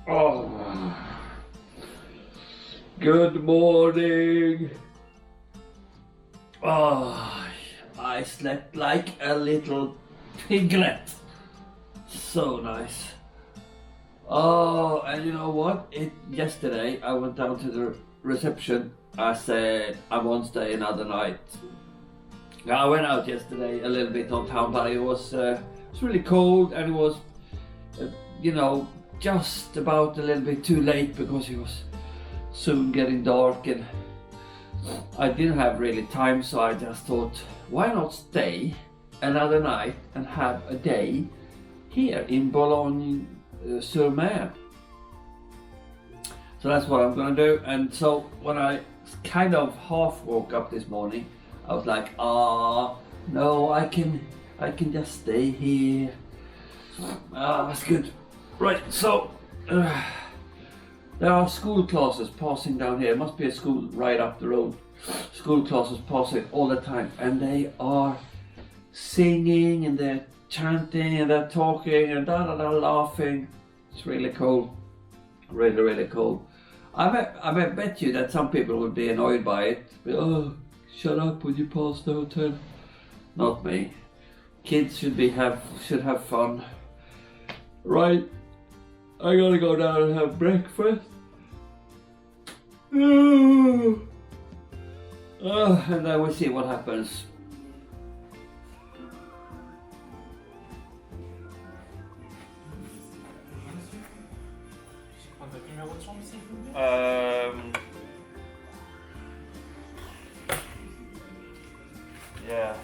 Oh. Good morning. Oh, I slept like a little piglet. So nice. Oh, and you know what? Yesterday I went down to the reception. I said I won't stay another night. I went out yesterday a little bit on town, but it was really cold, and it was, just about a little bit too late because it was soon getting dark, and I didn't have really time, so I just thought, why not stay another night and have a day here in Boulogne-sur-Mer. So that's what I'm gonna do. And so when I kind of half woke up this morning, I was like, no, I can just stay here. That's good. Right, so there are school classes passing down here. It must be a school right up the road. School classes passing all the time, and they are singing and they're chanting and they're talking and laughing. It's really cool. Really, really cool. I bet you that some people would be annoyed by it. But, oh, shut up when you pass the hotel. Not me. Kids should have fun. Right, I gotta go down and have breakfast. And then we'll see what happens. Yeah.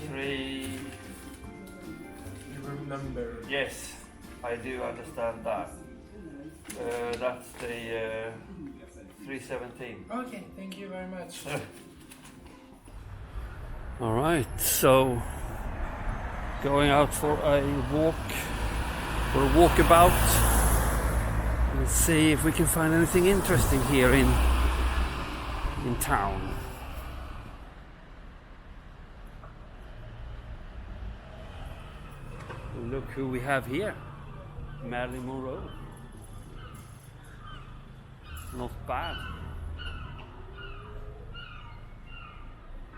3. You remember? Yes, I do understand that. That's the 317. Okay, thank you very much. All right, so going out for a walkabout. Let's see if we can find anything interesting here in town. Look who we have here. Marilyn Monroe. Not bad.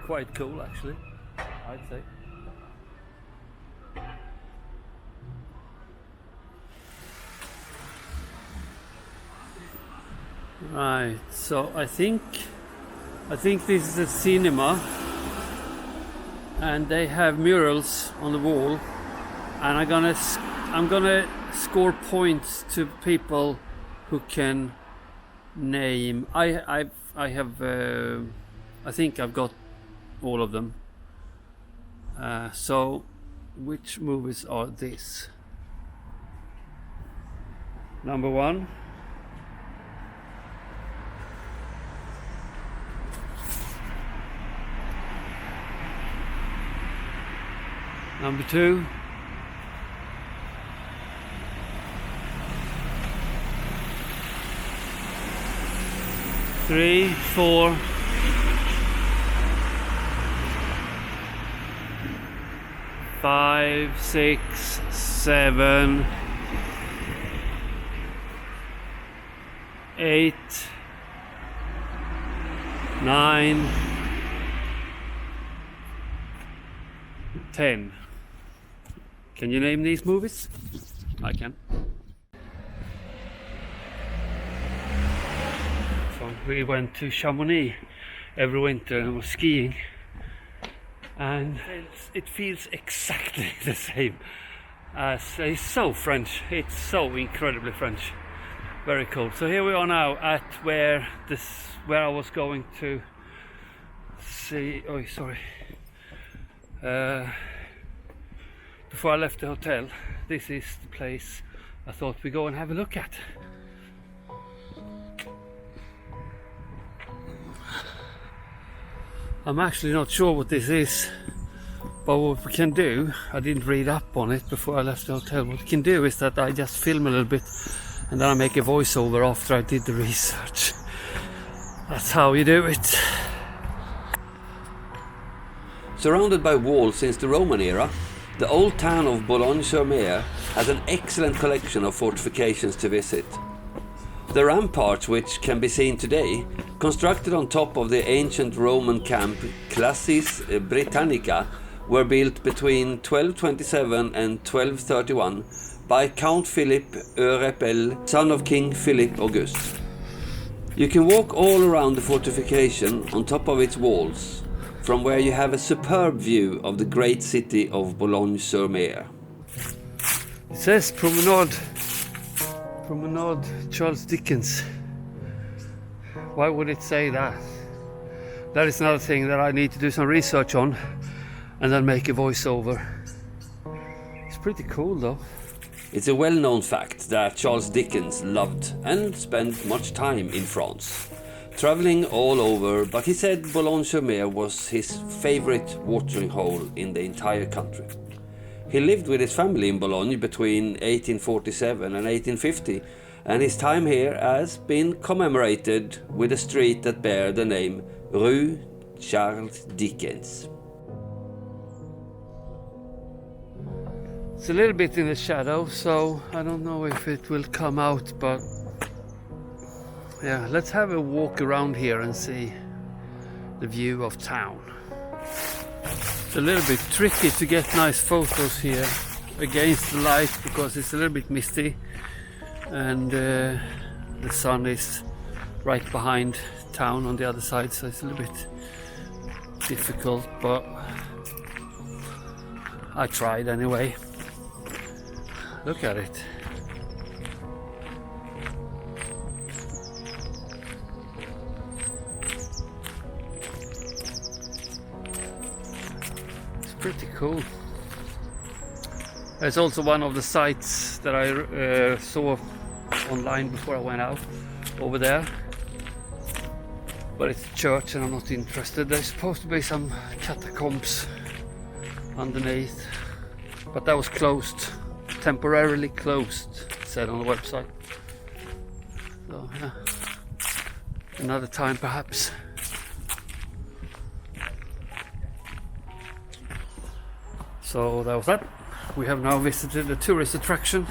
Quite cool actually, I'd say. Right, so I think this is a cinema, and they have murals on the wall, and I'm gonna score points to people who can name. I think I've got all of them. So which movies are this? Number 1. Number 2. Three, 4. 5, 6, 7, 8, 9, 10. Can you name these movies? I can. So we went to Chamonix every winter and was skiing, and it feels exactly the same as it's so French. It's so incredibly French. Very cool. So here we are now at where I was going to see. Oh, sorry. Before I left the hotel, this is the place I thought we'd go and have a look at. I'm actually not sure what this is, but what we can do, I didn't read up on it before I left the hotel. What we can do is that I just film a little bit and then I make a voiceover after I did the research. That's how you do it. Surrounded by walls since the Roman era, The old town of Boulogne-sur-Mer has an excellent collection of fortifications to visit. The ramparts, which can be seen today, constructed on top of the ancient Roman camp Classis Britannica, were built between 1227 and 1231 by Count Philip Eurepel, son of King Philip August. You can walk all around the fortification on top of its walls, from where you have a superb view of the great city of Boulogne-sur-Mer. It says Promenade Charles Dickens. Why would it say that? That is another thing that I need to do some research on and then make a voiceover. It's pretty cool though. It's a well-known fact that Charles Dickens loved and spent much time in France, traveling all over, but he said Boulogne-sur-Mer was his favorite watering hole in the entire country. He lived with his family in Bologna between 1847 and 1850, and his time here has been commemorated with a street that bears the name Rue Charles Dickens. It's a little bit in the shadow, so I don't know if it will come out, but yeah, let's have a walk around here and see the view of town. It's a little bit tricky to get nice photos here against the light because it's a little bit misty and the sun is right behind town on the other side, so it's a little bit difficult, but I tried anyway. Look at it. It's pretty cool. It's also one of the sites that I saw online before I went out over there. But it's a church and I'm not interested. There's supposed to be some catacombs underneath, but that was closed. Temporarily closed, it said on the website. So yeah, another time perhaps. So that was that. We have now visited a tourist attraction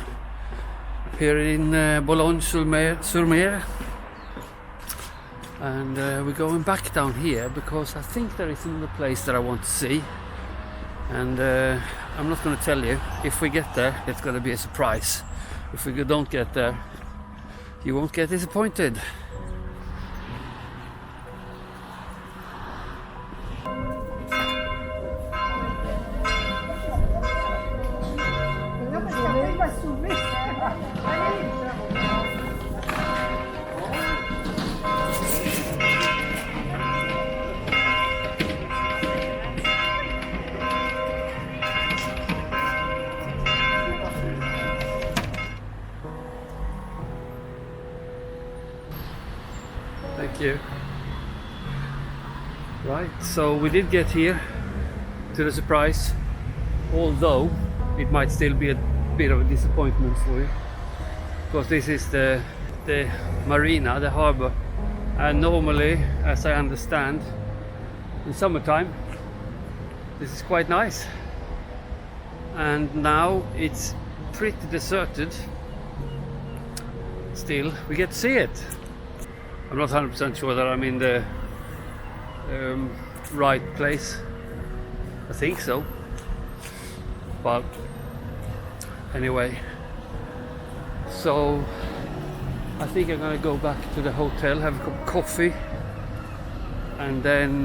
here in Boulogne-sur-Mer, and we're going back down here because I think there is another place that I want to see, and I'm not going to tell you. If we get there, it's going to be a surprise. If we don't get there, you won't get disappointed. Thank you. Right, so we did get here to the surprise, although it might still be a bit of a disappointment for you, because this is the marina, the harbor, and normally, as I understand, in summertime this is quite nice, and now it's pretty deserted. Still, we get to see it. I'm not 100% sure that I'm in the right place. I think so. But anyway, so I think I'm gonna go back to the hotel, have a cup of coffee, and then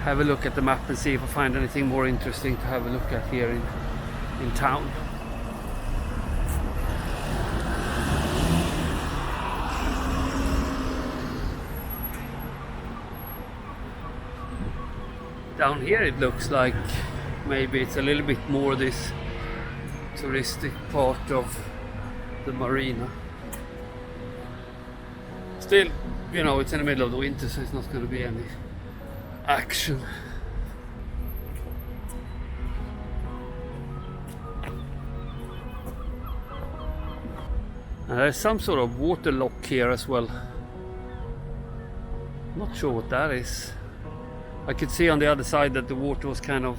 have a look at the map and see if I find anything more interesting to have a look at here in town. Down here it looks like maybe it's a little bit more this touristic part of the marina. Still, you know, it's in the middle of the winter, so it's not going to be any action. There's some sort of water lock here as well. Not sure what that is. I could see on the other side that the water was kind of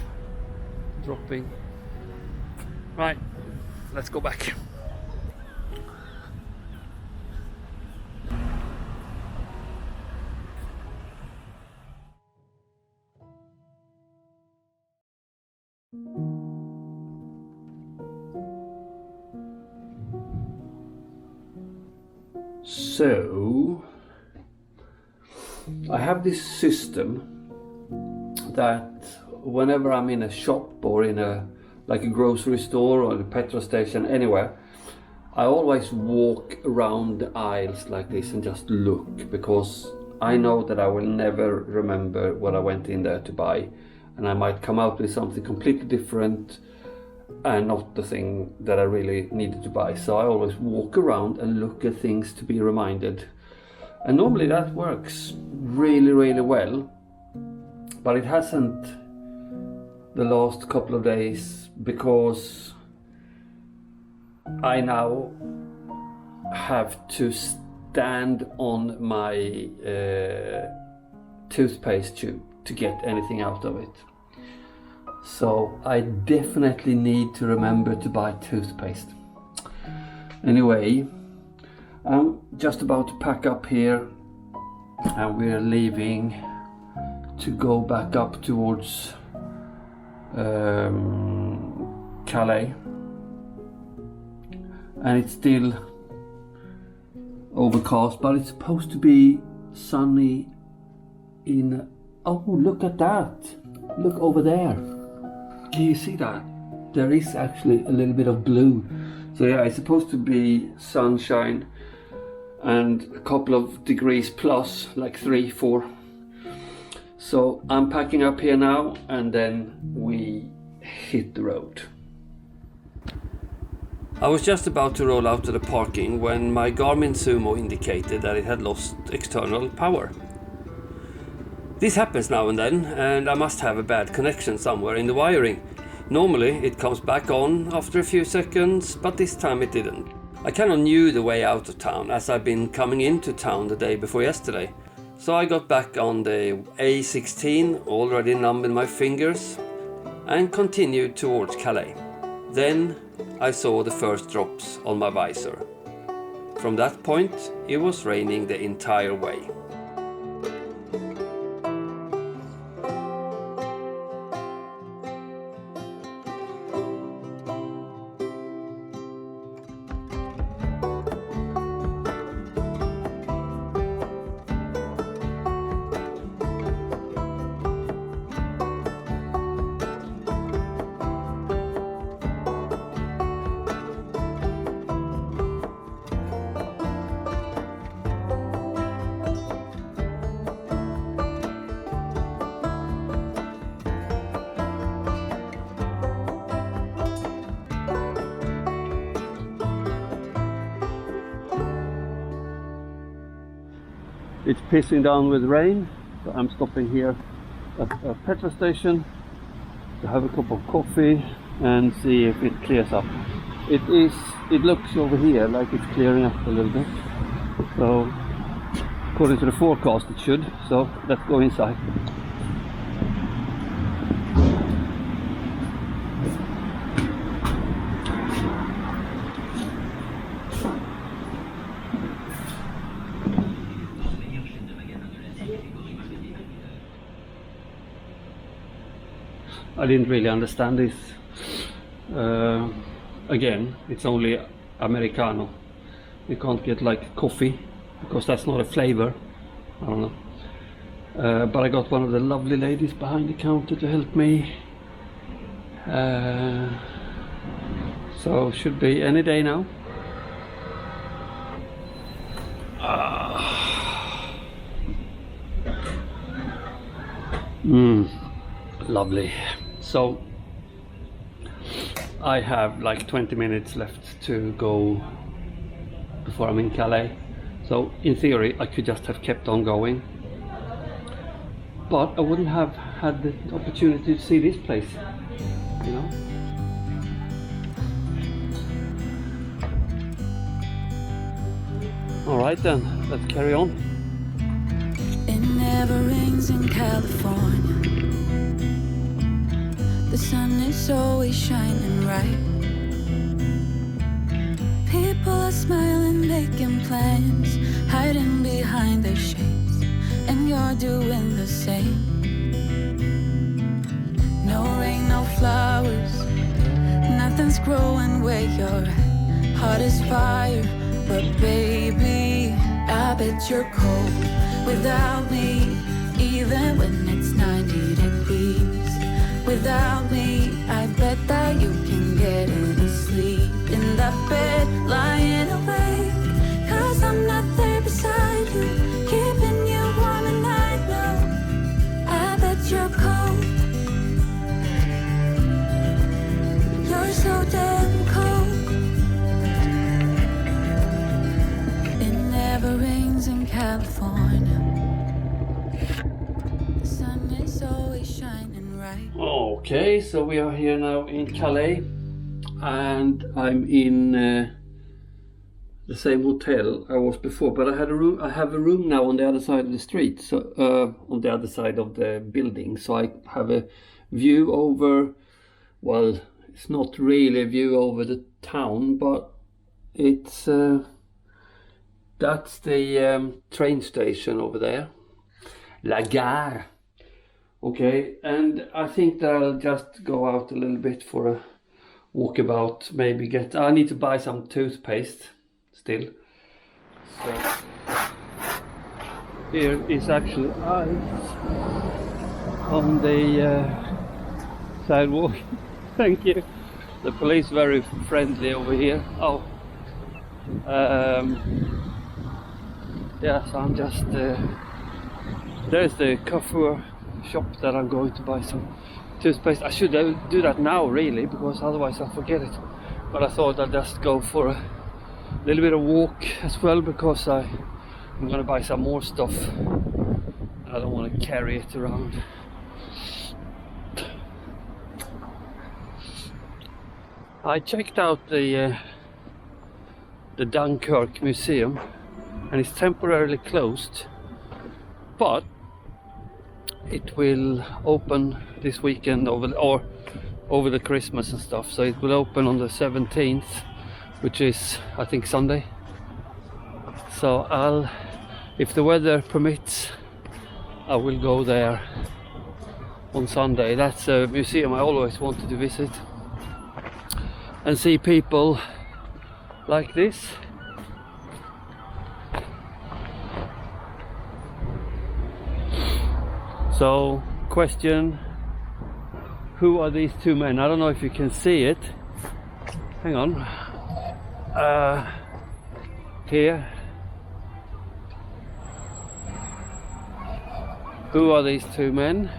dropping. Right, let's go back. So I have this system that whenever I'm in a shop or in a grocery store or a petrol station, anywhere, I always walk around the aisles like this and just look, because I know that I will never remember what I went in there to buy, and I might come out with something completely different and not the thing that I really needed to buy. So I always walk around and look at things to be reminded, and normally that works really, really well, but it hasn't the last couple of days, because I now have to stand on my toothpaste tube to get anything out of it. So I definitely need to remember to buy toothpaste. Anyway, I'm just about to pack up here, and we're leaving to go back up towards Calais, and it's still overcast, but it's supposed to be sunny in... Oh, look at that! Look over there! Can you see that? There is actually a little bit of blue. So yeah, it's supposed to be sunshine and a couple of degrees plus, like 3-4. So I'm packing up here now, and then we hit the road. I was just about to roll out to the parking when my Garmin Sumo indicated that it had lost external power. This happens now and then, and I must have a bad connection somewhere in the wiring. Normally it comes back on after a few seconds, but this time it didn't. I kind of knew the way out of town, as I've been coming into town the day before yesterday. So I got back on the A16, already numb in my fingers, and continued towards Calais. Then I saw the first drops on my visor. From that point, it was raining the entire way. It's pissing down with rain, so I'm stopping here at a petrol station to have a cup of coffee and see if it clears up. It looks over here like it's clearing up a little bit, so according to the forecast it should, so let's go inside. I didn't really understand this. Again, it's only Americano. You can't get like coffee because that's not a flavor. I don't know. But I got one of the lovely ladies behind the counter to help me. So should be any day now. Lovely. So I have like 20 minutes left to go before I'm in Calais. So in theory I could just have kept on going, but I wouldn't have had the opportunity to see this place, you know. Alright then, let's carry on. It never rains in California. The sun is always shining bright. People are smiling, making plans, hiding behind their shades, and you're doing the same. No rain, no flowers, nothing's growing where you're at. Heart is fire, but baby, I bet you're cold without me, even when it's 90 degrees. Without me, I bet that you can get any sleep in that bed, lying awake. 'Cause I'm not there beside you, keeping you warm at night. No, I bet you're cold. You're so damn cold. It never rains in California. The sun is always shining right. Okay, so we are here now in Calais, and I'm in the same hotel I was before, but I have a room now on the other side of the street, so on the other side of the building, so I have a view over, well, it's not really a view over the town, but it's that's the train station over there, La Gare. Okay, and I think that I'll just go out a little bit for a walkabout, maybe I need to buy some toothpaste still. So here is actually ice on the sidewalk. Thank you. The police very friendly over here. Oh, yeah, so I'm just there's the coiffure shop that I'm going to buy some toothpaste. I should do that now really, because otherwise I'll forget it, but I thought I'd just go for a little bit of walk as well, because I'm gonna buy some more stuff. I don't want to carry it around. I checked out the Dunkirk Museum, and it's temporarily closed, but it will open this weekend over the Christmas and stuff, so it will open on the 17th, which is I think Sunday. So if the weather permits, I will go there on Sunday. That's a museum I always wanted to visit and see people like this. So, question, who are these two men? I don't know if you can see it. Hang on. Here. Who are these two men?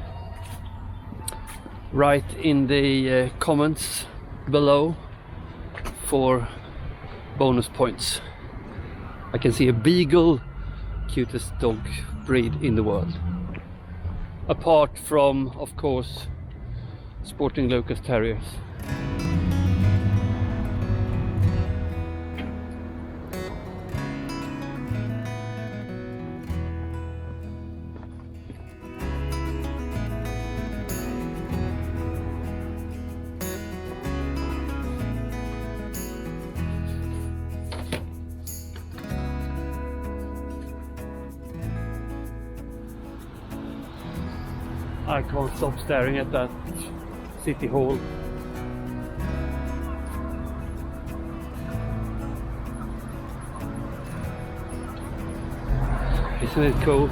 Write in the comments below for bonus points. I can see a beagle, cutest dog breed in the world. Apart from, of course, Sporting Lucas Terriers. I can't stop staring at that city hall. Isn't it cool?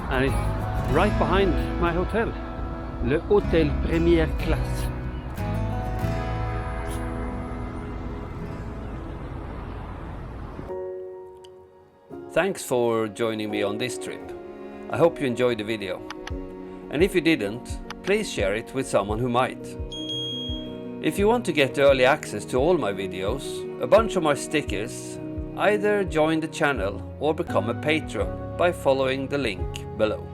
And it's right behind my hotel, le Hôtel Première Classe. Thanks for joining me on this trip. I hope you enjoyed the video. And if you didn't, please share it with someone who might. If you want to get early access to all my videos, a bunch of my stickers, either join the channel or become a patron by following the link below.